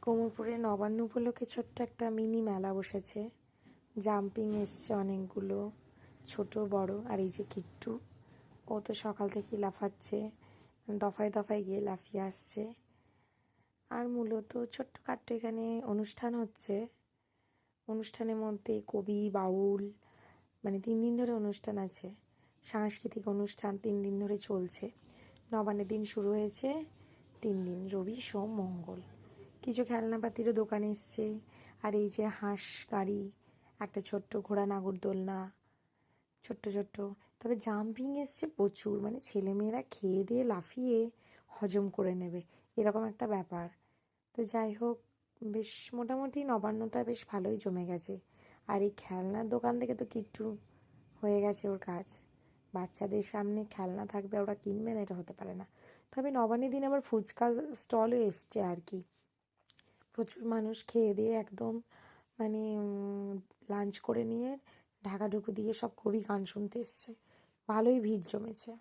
কোমরপুরে নবান্ন উপলক্ষে ছোট্ট একটা মিনি মেলা বসেছে। জাম্পিং এসছে অনেকগুলো, ছোট বড়। আর এই যে কিট্টু, ও তো সকাল থেকেই লাফাচ্ছে, দফায় দফায় গিয়ে লাফিয়ে আসছে। আর মূলত ছোট্টখাট্ট এখানে অনুষ্ঠান হচ্ছে। অনুষ্ঠানের মধ্যে কবি, বাউল, মানে 3 দিন ধরে অনুষ্ঠান আছে। সাংস্কৃতিক অনুষ্ঠান 3 দিন ধরে চলছে। নবান্নের দিন শুরু হয়েছে, 3 দিন, রবি সোম মঙ্গল। কিছু খেলনাপাতিরও দোকান এসছে। আর এই যে হাঁস গাড়ি, একটা ছোট্ট ঘোড়া নাগরদোলনা, ছোট্ট ছোট্ট। তবে জাম্পিং এসছে প্রচুর, মানে ছেলেমেয়েরা খেয়ে দিয়ে লাফিয়ে হজম করে নেবে, এরকম একটা ব্যাপার। তো যাই হোক, বেশ মোটামুটি নবান্নটা বেশ ভালোই জমে গেছে। আর এই খেলনার দোকান থেকে তো কিট্টু হয়ে গেছে ওর কাজ। বাচ্চাদের সামনে খেলনা থাকবে, ওরা কিনবে না, এটা হতে পারে না। তবে নবান্নের দিন আবার ফুচকা স্টলও এসছে আর কি। প্রচুর মানুষ খেয়ে দিয়ে একদম, মানে লাঞ্চ করে নিয়ে ঢাকাঢুকু দিয়ে সব কবি গান শুনতে এসছে। ভালোই ভিড় জমেছে।